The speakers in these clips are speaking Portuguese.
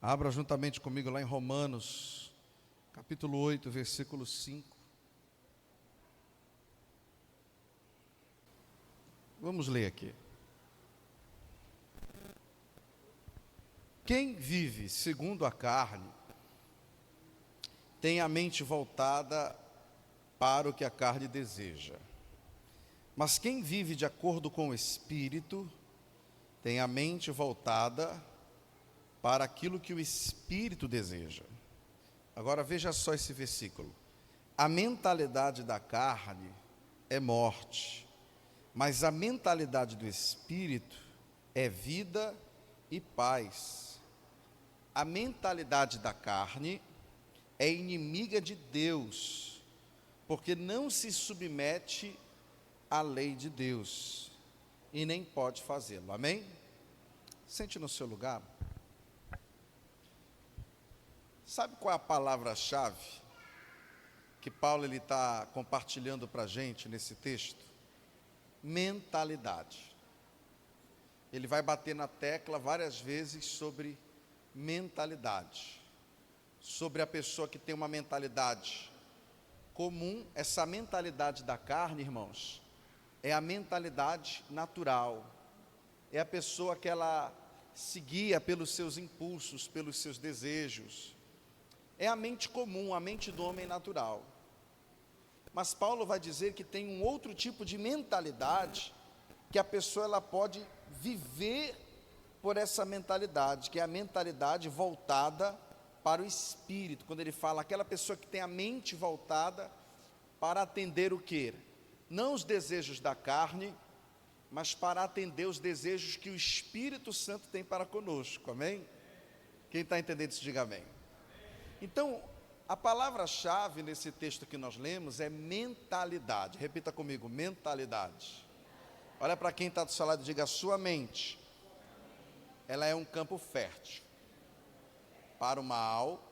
Abra juntamente comigo lá em Romanos, capítulo 8, versículo 5. Vamos ler aqui. Quem vive segundo a carne, tem a mente voltada para o que a carne deseja. Mas quem vive de acordo com o Espírito, tem a mente voltada para aquilo que o Espírito deseja. Agora veja só esse versículo. A mentalidade da carne é morte, mas a mentalidade do Espírito é vida e paz. A mentalidade da carne é inimiga de Deus, porque não se submete à lei de Deus e nem pode fazê-lo. Amém? Sente no seu lugar. Sabe qual é a palavra-chave que Paulo está compartilhando para a gente nesse texto? Mentalidade. Ele vai bater na tecla várias vezes sobre mentalidade. Sobre a pessoa que tem uma mentalidade comum. Essa mentalidade da carne, irmãos, é a mentalidade natural. É a pessoa que ela se guia pelos seus impulsos, pelos seus desejos. É a mente comum, a mente do homem natural. Mas Paulo vai dizer que tem um outro tipo de mentalidade, que a pessoa ela pode viver por essa mentalidade, que é a mentalidade voltada para o Espírito. Quando ele fala aquela pessoa que tem a mente voltada para atender o quê? Não os desejos da carne, mas para atender os desejos que o Espírito Santo tem para conosco, amém? Quem está entendendo isso, diga amém. Então, a palavra-chave nesse texto que nós lemos é mentalidade. Repita comigo, mentalidade. Olha para quem está do seu lado e diga, a sua mente, ela é um campo fértil para o mal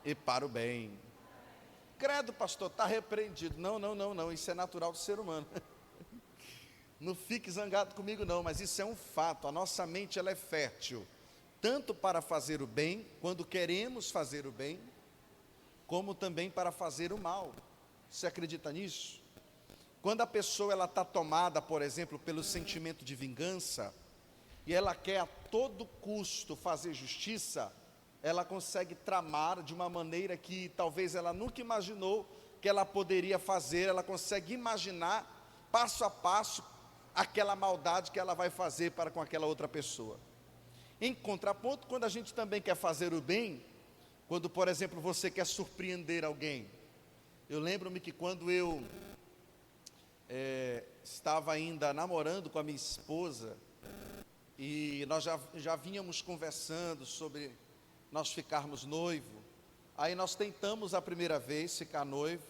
e para o bem. Credo, pastor, está repreendido. Não, isso é natural do ser humano. Não fique zangado comigo não, mas isso é um fato. A nossa mente ela é fértil, tanto para fazer o bem, quando queremos fazer o bem, como também para fazer o mal. Você acredita nisso? Quando a pessoa ela está tomada, por exemplo, pelo sentimento de vingança, e ela quer a todo custo fazer justiça, ela consegue tramar de uma maneira que talvez ela nunca imaginou que ela poderia fazer. Ela consegue imaginar, passo a passo, aquela maldade que ela vai fazer para com aquela outra pessoa. Em contraponto, quando a gente também quer fazer o bem, quando, por exemplo, você quer surpreender alguém. Eu lembro-me que quando eu estava ainda namorando com a minha esposa, e nós já vínhamos conversando sobre nós ficarmos noivo. Aí nós tentamos a primeira vez ficar noivo,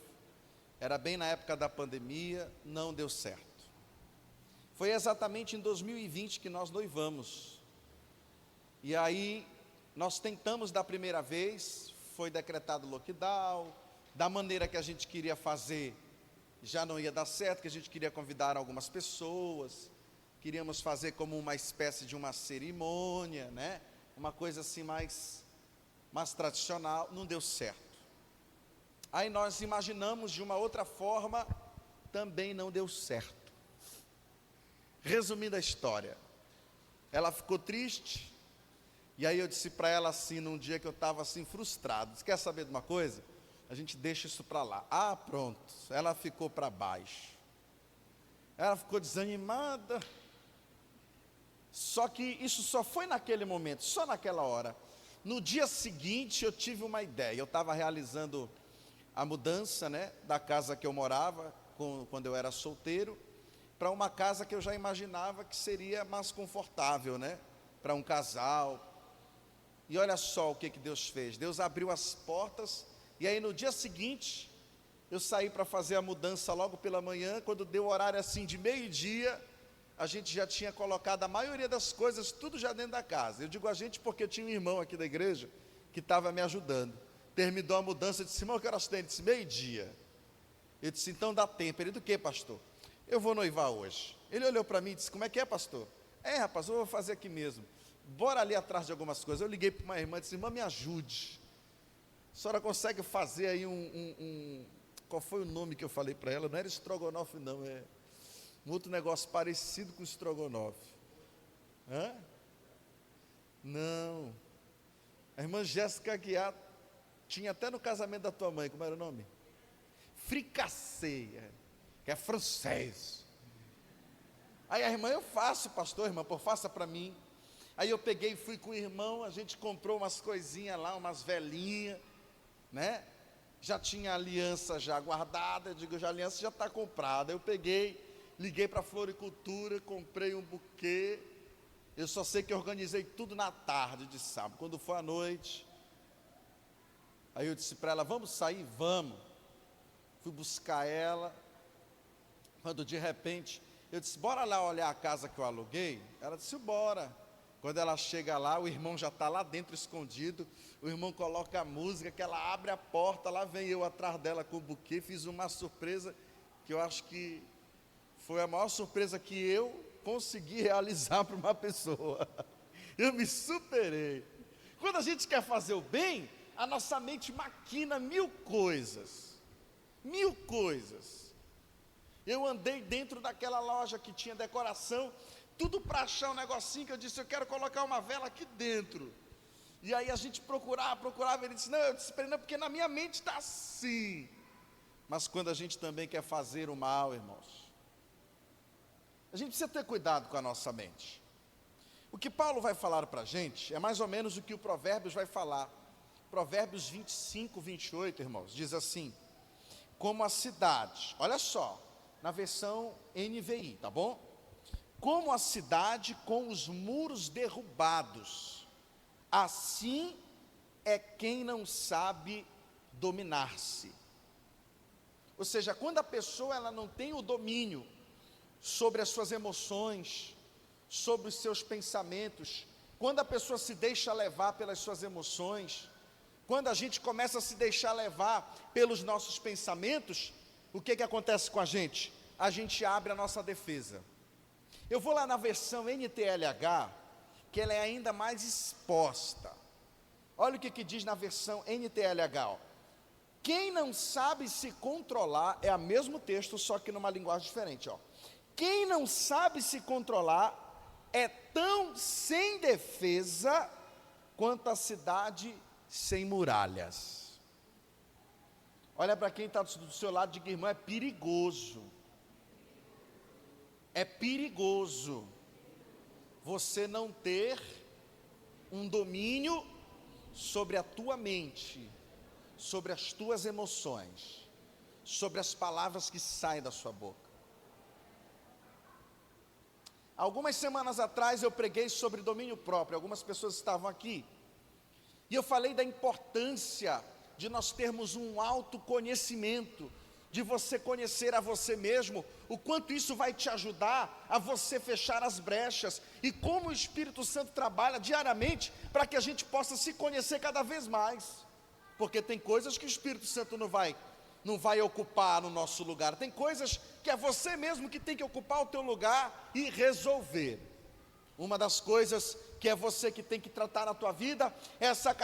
era bem na época da pandemia, não deu certo. Foi exatamente em 2020 que nós noivamos. E aí, nós tentamos da primeira vez, foi decretado lockdown, da maneira que a gente queria fazer, já não ia dar certo, que a gente queria convidar algumas pessoas, queríamos fazer como uma espécie de uma cerimônia, né? Uma coisa assim mais tradicional, não deu certo. Aí nós imaginamos de uma outra forma, também não deu certo. Resumindo a história, ela ficou triste. E aí eu disse para ela assim, num dia que eu estava assim frustrado, você quer saber de uma coisa? A gente deixa isso para lá. Ah, pronto, ela ficou para baixo. Ela ficou desanimada. Só que isso só foi naquele momento, só naquela hora. No dia seguinte eu tive uma ideia. Eu estava realizando a mudança, né, da casa que eu morava, quando eu era solteiro, para uma casa que eu já imaginava que seria mais confortável, né, para um casal. E olha só o que Deus fez. Deus abriu as portas, e aí no dia seguinte, eu saí para fazer a mudança logo pela manhã. Quando deu o horário assim de meio-dia, a gente já tinha colocado a maioria das coisas, tudo já dentro da casa. Eu digo a gente porque eu tinha um irmão aqui da igreja, que estava me ajudando. Terminou a mudança, eu disse, irmão, que horas tem? Ele disse, meio-dia. Eu disse, então dá tempo. Ele, do que, pastor? Eu vou noivar hoje. Ele olhou para mim e disse, como é que é, pastor? Rapaz, eu vou fazer aqui mesmo. bora ali atrás de algumas coisas. Eu liguei para uma irmã e disse: irmã, me ajude. A senhora consegue fazer aí qual foi o nome que eu falei para ela? Não era estrogonofe não, é um outro negócio parecido com estrogonofe. Hã? Não. A irmã Jéssica Aguiar tinha até no casamento da tua mãe, como era o nome? Fricassê, que é francês. Aí a irmã: eu faço, pastor, irmã, faça para mim. Aí eu peguei e fui com o irmão, a gente comprou umas coisinhas lá, umas velinhas, né? Já tinha aliança já guardada, eu digo, a aliança já está comprada. Eu peguei, liguei para a floricultura, comprei um buquê. Eu só sei que organizei tudo na tarde de sábado. Quando foi à noite, aí eu disse para ela: vamos sair? Vamos. Fui buscar ela, quando de repente, eu disse: bora lá olhar a casa que eu aluguei? Ela disse: bora. Quando ela chega lá, o irmão já está lá dentro escondido, o irmão coloca a música, que ela abre a porta, lá vem eu atrás dela com o buquê. Fiz uma surpresa, que eu acho que foi a maior surpresa que eu consegui realizar para uma pessoa. Eu me superei. Quando a gente quer fazer o bem, a nossa mente maquina mil coisas. Eu andei dentro daquela loja que tinha decoração, tudo para achar um negocinho, que eu disse: eu quero colocar uma vela aqui dentro. E aí a gente procurava, ele disse: não, eu disse: não, porque na minha mente está assim. Mas quando a gente também quer fazer o mal, irmãos, a gente precisa ter cuidado com a nossa mente. O que Paulo vai falar para a gente é mais ou menos o que o Provérbios vai falar. Provérbios 25, 28, irmãos, diz assim: como a cidade, olha só, na versão NVI, tá bom? Como a cidade com os muros derrubados, assim é quem não sabe dominar-se. Ou seja, quando a pessoa ela não tem o domínio sobre as suas emoções, sobre os seus pensamentos, quando a pessoa se deixa levar pelas suas emoções, quando a gente começa a se deixar levar pelos nossos pensamentos, o que acontece com a gente? A gente abre a nossa defesa. Eu vou lá na versão NTLH, que ela é ainda mais exposta. Olha o que diz na versão NTLH, ó. Quem não sabe se controlar, é o mesmo texto, só que numa linguagem diferente, ó. Quem não sabe se controlar é tão sem defesa quanto a cidade sem muralhas. Olha para quem está do seu lado e diga: irmão, é perigoso. É perigoso você não ter um domínio sobre a tua mente, sobre as tuas emoções, sobre as palavras que saem da sua boca. Algumas semanas atrás eu preguei sobre domínio próprio, algumas pessoas estavam aqui, e eu falei da importância de nós termos um autoconhecimento, de você conhecer a você mesmo, o quanto isso vai te ajudar a você fechar as brechas, e como o Espírito Santo trabalha diariamente para que a gente possa se conhecer cada vez mais, porque tem coisas que o Espírito Santo não vai ocupar no nosso lugar, tem coisas que é você mesmo que tem que ocupar o teu lugar e resolver. Uma das coisas que é você que tem que tratar na tua vida é essa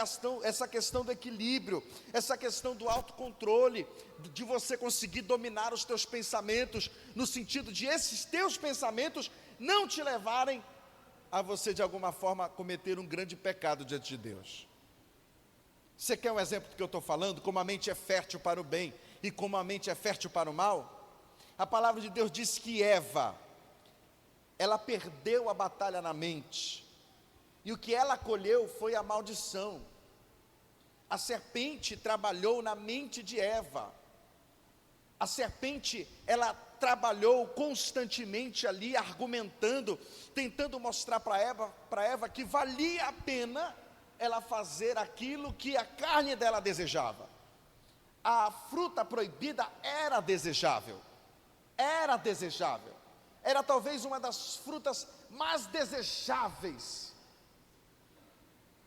questão do equilíbrio, essa questão do autocontrole, de você conseguir dominar os teus pensamentos, no sentido de esses teus pensamentos não te levarem a você de alguma forma cometer um grande pecado diante de Deus. Você quer um exemplo do que eu estou falando? Como a mente é fértil para o bem e como a mente é fértil para o mal? A palavra de Deus diz que Eva, ela perdeu a batalha na mente, e o que ela colheu foi a maldição. A serpente trabalhou na mente de Eva, a serpente, ela trabalhou constantemente ali, argumentando, tentando mostrar para Eva que valia a pena ela fazer aquilo que a carne dela desejava. A fruta proibida era desejável, era talvez uma das frutas mais desejáveis.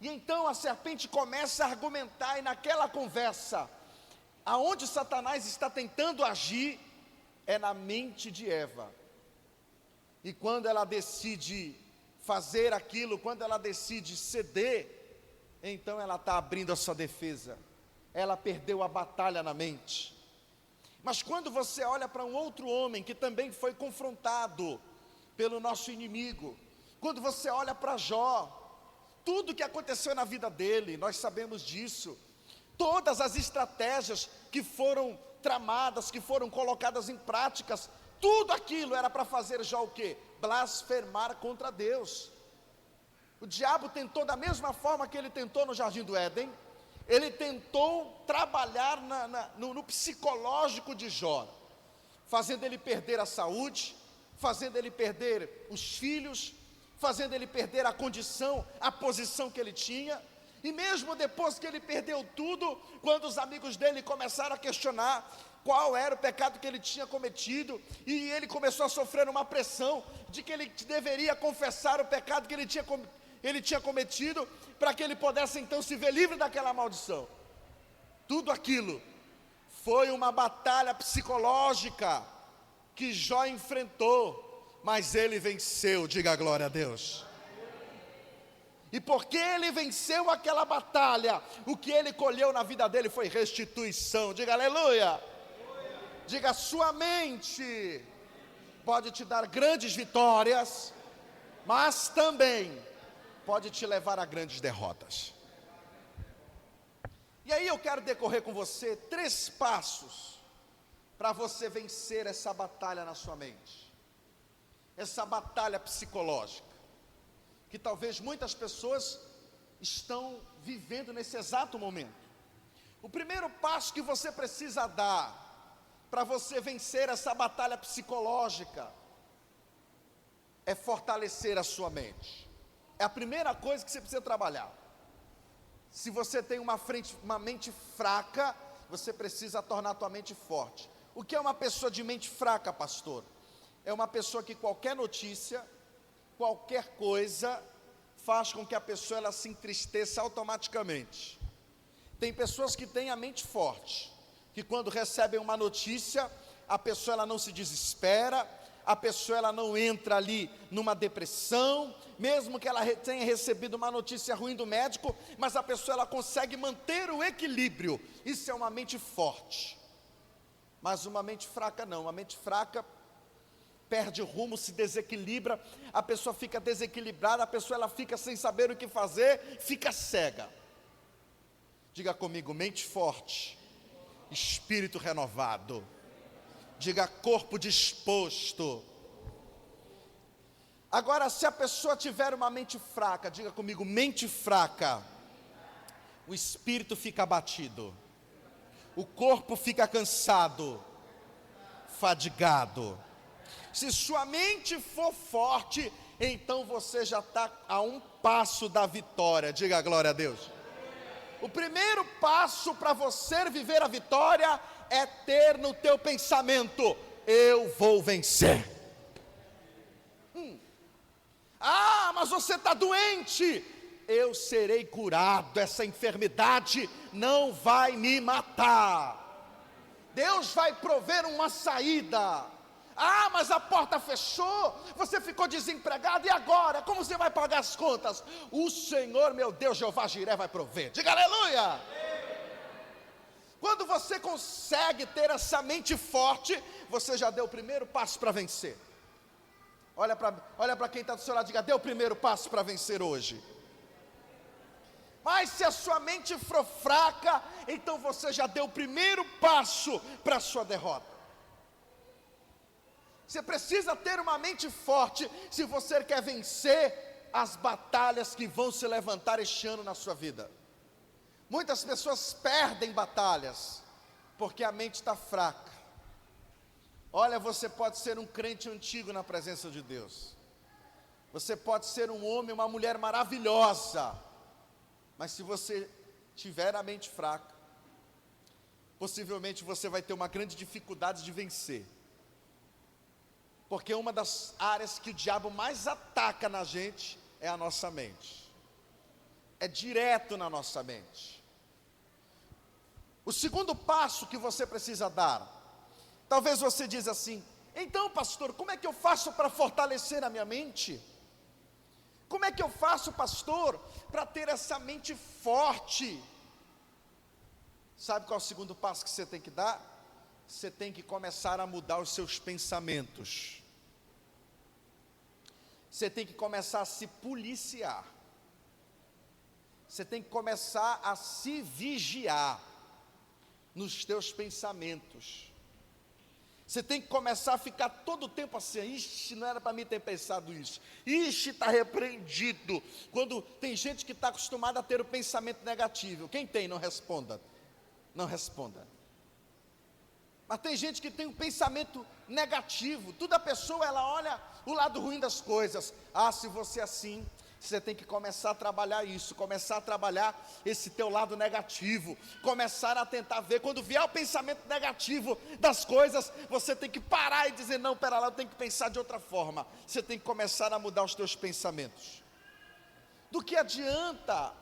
E então a serpente começa a argumentar, e naquela conversa, aonde Satanás está tentando agir, é na mente de Eva. E quando ela decide fazer aquilo, quando ela decide ceder, então ela está abrindo a sua defesa. Ela perdeu a batalha na mente. Mas quando você olha para um outro homem que também foi confrontado pelo nosso inimigo, quando você olha para Jó, tudo que aconteceu na vida dele, nós sabemos disso, todas as estratégias que foram tramadas, que foram colocadas em práticas, tudo aquilo era para fazer Jó o quê? Blasfemar contra Deus. O diabo tentou da mesma forma que ele tentou no Jardim do Éden, ele tentou trabalhar no psicológico de Jó, fazendo ele perder a saúde, fazendo ele perder os filhos, fazendo ele perder a condição, a posição que ele tinha. E mesmo depois que ele perdeu tudo, quando os amigos dele começaram a questionar qual era o pecado que ele tinha cometido, e ele começou a sofrer uma pressão de que ele deveria confessar o pecado que ele tinha cometido, para que ele pudesse então se ver livre daquela maldição. Tudo aquilo foi uma batalha psicológica que Jó enfrentou, mas ele venceu. Diga glória a Deus. E porque ele venceu aquela batalha, o que ele colheu na vida dele foi restituição. Diga aleluia. Diga, sua mente pode te dar grandes vitórias, mas também pode te levar a grandes derrotas. E aí eu quero decorrer com você 3 passos para você vencer essa batalha na sua mente, essa batalha psicológica, que talvez muitas pessoas estão vivendo nesse exato momento. O primeiro passo que você precisa dar para você vencer essa batalha psicológica é fortalecer a sua mente. É a primeira coisa que você precisa trabalhar. Se você tem uma mente fraca, você precisa tornar a tua mente forte. O que é uma pessoa de mente fraca, pastor? É uma pessoa que qualquer notícia, qualquer coisa, faz com que a pessoa ela se entristeça automaticamente. Tem pessoas que têm a mente forte, que quando recebem uma notícia, a pessoa ela não se desespera, a pessoa ela não entra ali numa depressão, mesmo que ela tenha recebido uma notícia ruim do médico, mas a pessoa ela consegue manter o equilíbrio. Isso é uma mente forte. Mas uma mente fraca não, uma mente fraca perde o rumo, se desequilibra, a pessoa fica desequilibrada, a pessoa ela fica sem saber o que fazer, fica cega. Diga comigo, mente forte, espírito renovado. Diga corpo disposto. Agora, se a pessoa tiver uma mente fraca, diga comigo, mente fraca, o espírito fica abatido, o corpo fica cansado, fadigado. Se sua mente for forte, então você já está a um passo da vitória. Diga glória a Deus. O primeiro passo para você viver a vitória é ter no teu pensamento: eu vou vencer. Ah, mas você está doente. Eu serei curado, essa enfermidade não vai me matar. Deus vai prover uma saída. Ah, mas a porta fechou, você ficou desempregado, e agora? Como você vai pagar as contas? O Senhor, meu Deus, Jeová Jiré, vai prover. Diga aleluia. Quando você consegue ter essa mente forte, você já deu o primeiro passo para vencer. Olha para quem está do seu lado, diga, dê o primeiro passo para vencer hoje. Mas se a sua mente for fraca, então você já deu o primeiro passo para a sua derrota. Você precisa ter uma mente forte se você quer vencer as batalhas que vão se levantar este ano na sua vida. Muitas pessoas perdem batalhas porque a mente está fraca. Olha, você pode ser um crente antigo na presença de Deus. Você pode ser um homem, uma mulher maravilhosa, mas se você tiver a mente fraca, possivelmente você vai ter uma grande dificuldade de vencer. Porque uma das áreas que o diabo mais ataca na gente é a nossa mente. É direto na nossa mente. O segundo passo que você precisa dar, talvez você diz assim: então pastor, como é que eu faço para fortalecer a minha mente? Como é que eu faço, pastor, para ter essa mente forte? Sabe qual é o segundo passo que você tem que dar? Você tem que começar a mudar os seus pensamentos. Você tem que começar a se policiar. Você tem que começar a se vigiar nos teus pensamentos. Você tem que começar a ficar todo o tempo assim: ixi, não era para mim ter pensado isso, ixi, está repreendido. Quando tem gente que está acostumada a ter o pensamento negativo, quem tem, não responda, não responda. Mas tem gente que tem um pensamento negativo, toda pessoa ela olha o lado ruim das coisas. Ah, se você é assim, você tem que começar a trabalhar isso, começar a trabalhar esse teu lado negativo, começar a tentar ver, quando vier o pensamento negativo das coisas, você tem que parar e dizer: não, pera lá, eu tenho que pensar de outra forma. Você tem que começar a mudar os teus pensamentos. Do que adianta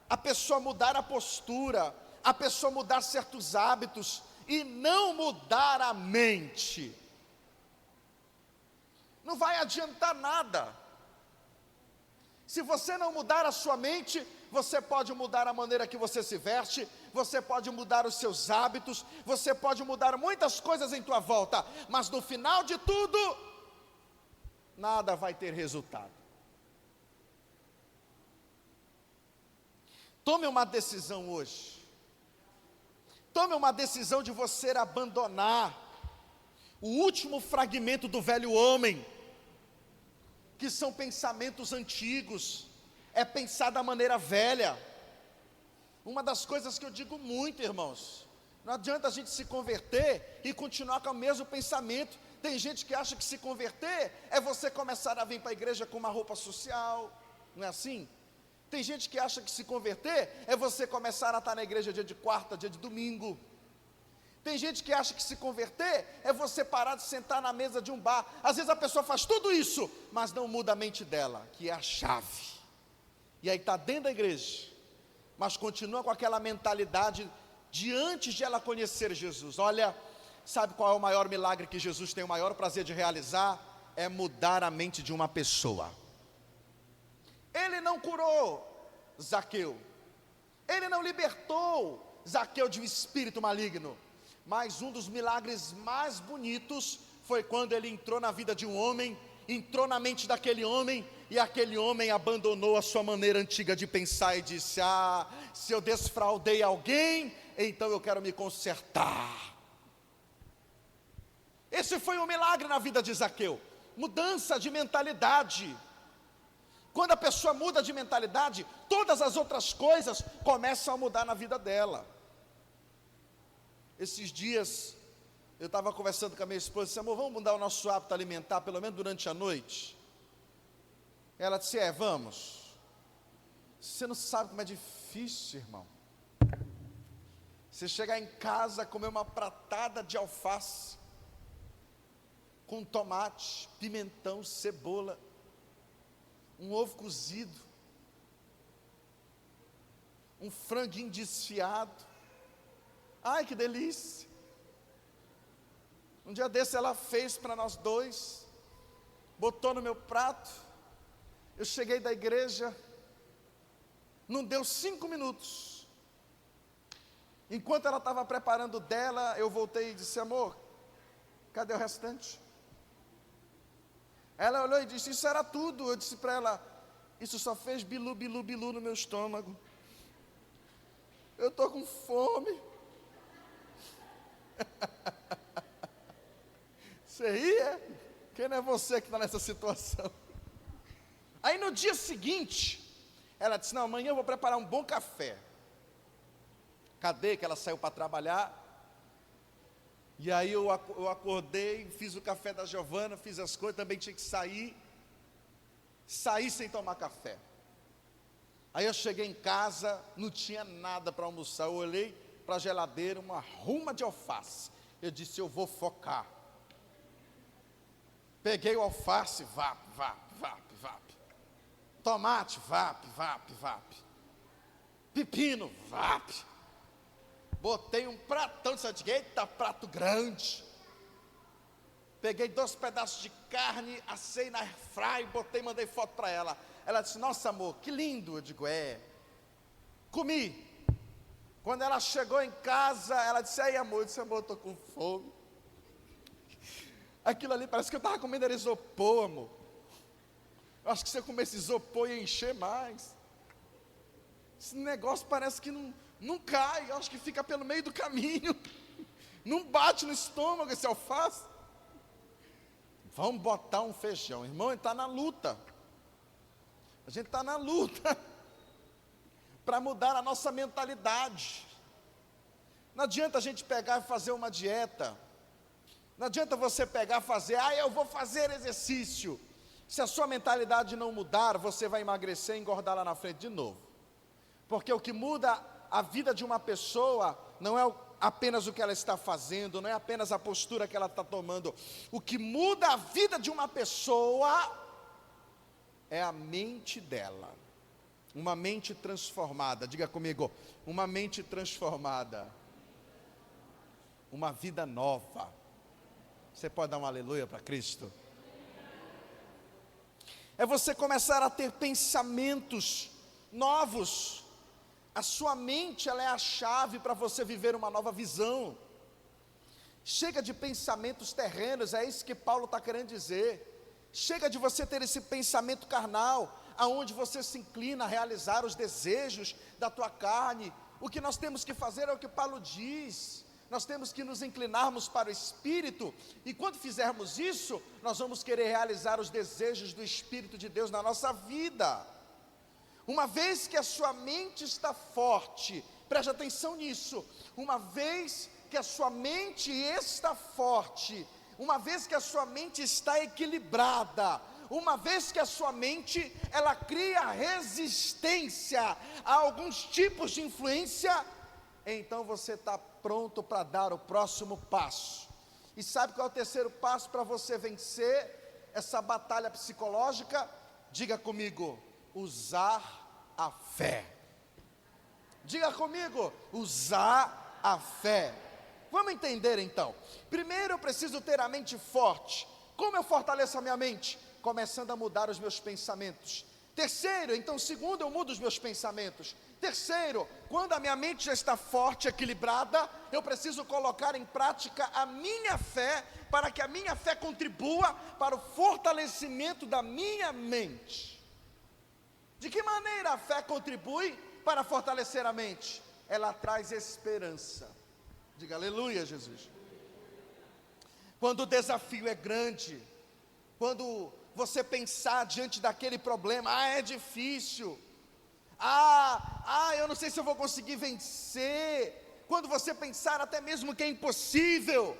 a pessoa mudar a postura, a pessoa mudar certos hábitos e não mudar a mente? Não vai adiantar nada. Se você não mudar a sua mente, você pode mudar a maneira que você se veste, você pode mudar os seus hábitos, você pode mudar muitas coisas em tua volta, mas no final de tudo, nada vai ter resultado. Tome uma decisão hoje. Tome uma decisão de você abandonar o último fragmento do velho homem, que são pensamentos antigos, é pensar da maneira velha. Uma das coisas que eu digo muito, irmãos, não adianta a gente se converter e continuar com o mesmo pensamento. Tem gente que acha que se converter é você começar a vir para a igreja com uma roupa social, não é assim? Tem gente que acha que se converter é você começar a estar na igreja dia de quarta, dia de domingo. Tem gente que acha que se converter é você parar de sentar na mesa de um bar. Às vezes a pessoa faz tudo isso, mas não muda a mente dela, que é a chave. E aí está dentro da igreja, mas continua com aquela mentalidade de antes de ela conhecer Jesus. Olha, sabe qual é o maior milagre que Jesus tem o maior prazer de realizar? É mudar a mente de uma pessoa. Ele não curou Zaqueu, ele não libertou Zaqueu de um espírito maligno, mas um dos milagres mais bonitos foi quando ele entrou na vida de um homem, entrou na mente daquele homem, e aquele homem abandonou a sua maneira antiga de pensar e disse: ah, se eu desfraudei alguém, então eu quero me consertar. Esse foi um milagre na vida de Zaqueu, mudança de mentalidade. Quando a pessoa muda de mentalidade, todas as outras coisas começam a mudar na vida dela. Esses dias, eu estava conversando com a minha esposa, disse: amor, vamos mudar o nosso hábito alimentar, pelo menos durante a noite? Ela disse: vamos. Você não sabe como é difícil, irmão. Você chegar em casa, comer uma pratada de alface, com tomate, pimentão, cebola, um ovo cozido, um franguinho desfiado. Ai, que delícia. Um dia desse ela fez para nós dois, botou no meu prato. Eu cheguei da igreja, não deu 5 minutos. Enquanto ela estava preparando dela, eu voltei e disse: amor, cadê o restante? Ela olhou e disse: isso era tudo. Eu disse para ela: isso só fez bilu, bilu, bilu no meu estômago. Eu estou com fome. Você ria? Quem não é você que está nessa situação? Aí no dia seguinte, ela disse: não, amanhã eu vou preparar um bom café. Cadê que ela saiu para trabalhar? E aí eu acordei, fiz o café da Giovana, fiz as coisas, também tinha que sair sem tomar café. Aí eu cheguei em casa, não tinha nada para almoçar. Eu olhei para a geladeira, uma ruma de alface. Eu disse: eu vou focar. Peguei o alface, vap, vap, vap, vap. Tomate, vap, vap, vap. Pepino, vap. Botei um pratão, disse: eita, prato grande. Peguei 2 pedaços de carne, assei na airfry, botei, mandei foto para ela. Ela disse: nossa, amor, que lindo. Eu digo: é. Comi. Quando ela chegou em casa, ela disse: ei, amor. Eu disse: amor, eu estou com fome. Aquilo ali parece que eu estava comendo era isopor, amor. Eu acho que se eu comesse isopor ia encher mais. Esse negócio parece que não cai. Eu acho que fica pelo meio do caminho. Não bate no estômago esse alface. Vamos botar um feijão. Irmão, ele está na luta. A gente está na luta para mudar a nossa mentalidade. Não adianta a gente pegar e fazer uma dieta. Não adianta você pegar e fazer: eu vou fazer exercício. Se a sua mentalidade não mudar, você vai emagrecer e engordar lá na frente de novo. Porque o que muda a vida de uma pessoa não é apenas o que ela está fazendo, não é apenas a postura que ela está tomando. O que muda a vida de uma pessoa é a mente dela. Uma mente transformada. Diga comigo: uma mente transformada. Uma vida nova. Você pode dar um aleluia para Cristo? É você começar a ter pensamentos novos. A sua mente, ela é a chave para você viver uma nova visão. Chega de pensamentos terrenos, é isso que Paulo está querendo dizer. Chega de você ter esse pensamento carnal, aonde você se inclina a realizar os desejos da tua carne. O que nós temos que fazer é o que Paulo diz. Nós temos que nos inclinarmos para o Espírito, e quando fizermos isso, nós vamos querer realizar os desejos do Espírito de Deus na nossa vida. Uma vez que a sua mente está forte, preste atenção nisso, uma vez que a sua mente está forte, uma vez que a sua mente está equilibrada, uma vez que a sua mente, ela cria resistência a alguns tipos de influência, então você está pronto para dar o próximo passo. E sabe qual é o terceiro passo para você vencer essa batalha psicológica? Diga comigo: usar a fé. Diga comigo: usar a fé. Vamos entender então. Primeiro eu preciso ter a mente forte. Como eu fortaleço a minha mente? Começando a mudar os meus pensamentos. Terceiro, então segundo, eu mudo os meus pensamentos. Terceiro, quando a minha mente já está forte, equilibrada, eu preciso colocar em prática a minha fé, para que a minha fé contribua para o fortalecimento da minha mente. De que maneira a fé contribui para fortalecer a mente? Ela traz esperança. Diga aleluia, Jesus. Quando o desafio é grande, quando você pensar diante daquele problema: é difícil, eu não sei se eu vou conseguir vencer. Quando você pensar até mesmo que é impossível,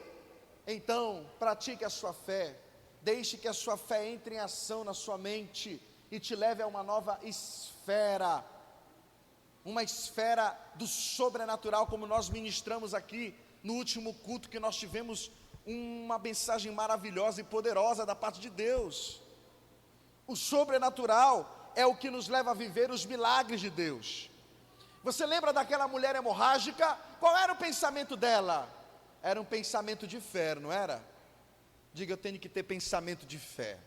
então pratique a sua fé. Deixe que a sua fé entre em ação na sua mente e te leve a uma nova esfera, uma esfera do sobrenatural, como nós ministramos aqui no último culto, que nós tivemos uma mensagem maravilhosa e poderosa da parte de Deus. O sobrenatural é o que nos leva a viver os milagres de Deus. Você lembra daquela mulher hemorrágica? Qual era o pensamento dela? Era um pensamento de fé, não era? Diga: eu tenho que ter pensamento de fé.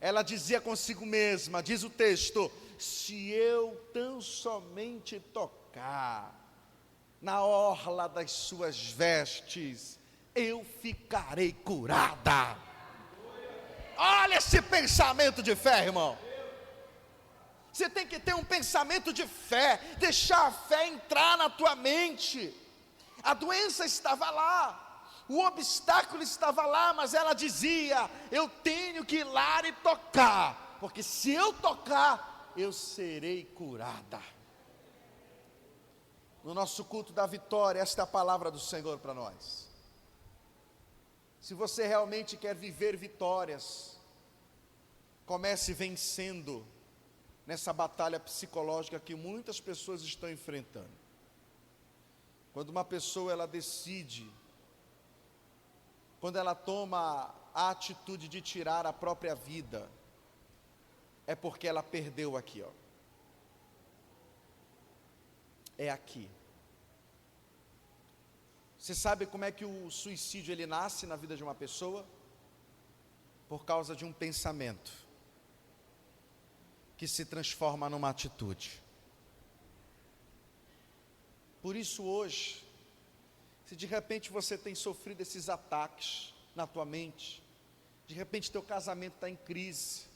Ela dizia consigo mesma, diz o texto: se eu tão somente tocar na orla das suas vestes, eu ficarei curada. Olha esse pensamento de fé, irmão. Você tem que ter um pensamento de fé, deixar a fé entrar na tua mente. A doença estava lá, o obstáculo estava lá, mas ela dizia: eu tenho que ir lá e tocar, porque se eu tocar, eu serei curada. No nosso culto da vitória, esta é a palavra do Senhor para nós. Se você realmente quer viver vitórias, comece vencendo nessa batalha psicológica que muitas pessoas estão enfrentando. Quando uma pessoa ela decide, quando ela toma a atitude de tirar a própria vida, é porque ela perdeu aqui, ó. É aqui. Você sabe como é que o suicídio ele nasce na vida de uma pessoa? Por causa de um pensamento. que se transforma numa atitude. Por isso hoje, se de repente você tem sofrido esses ataques na tua mente, de repente teu casamento está em crise,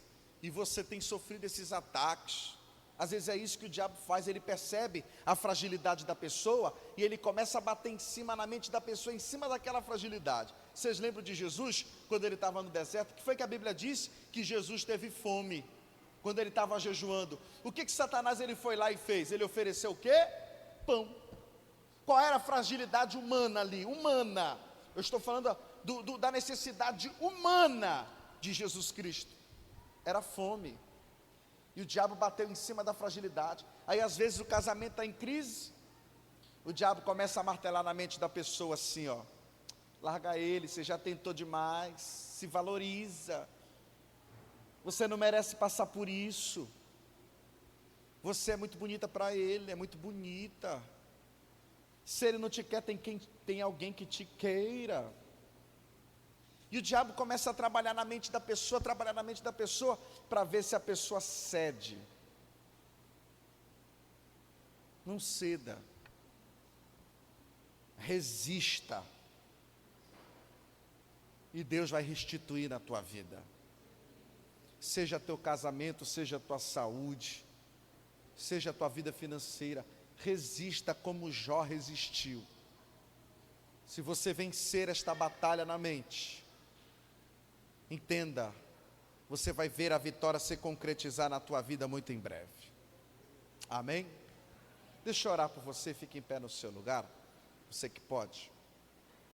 e você tem sofrido esses ataques, às vezes é isso que o diabo faz, ele percebe a fragilidade da pessoa, e ele começa a bater em cima na mente da pessoa, em cima daquela fragilidade. Vocês lembram de Jesus, quando ele estava no deserto, que foi que a Bíblia diz? Que Jesus teve fome, quando ele estava jejuando. O que Satanás ele foi lá e fez? Ele ofereceu o quê? Pão. Qual era a fragilidade humana ali? Humana. Eu estou falando da necessidade humana de Jesus Cristo. Era fome. E o diabo bateu em cima da fragilidade. Aí às vezes o casamento está em crise, o diabo começa a martelar na mente da pessoa assim, ó: larga ele, você já tentou demais, se valoriza, você não merece passar por isso, você é muito bonita para ele, é muito bonita, se ele não te quer, tem alguém que te queira. E o diabo começa a trabalhar na mente da pessoa, para ver se a pessoa cede. Não ceda, resista, e Deus vai restituir na tua vida, seja teu casamento, seja tua saúde, seja a tua vida financeira. Resista como Jó resistiu. Se você vencer esta batalha na mente, entenda, você vai ver a vitória se concretizar na tua vida muito em breve. Amém? Deixa eu orar por você, fique em pé no seu lugar, você que pode.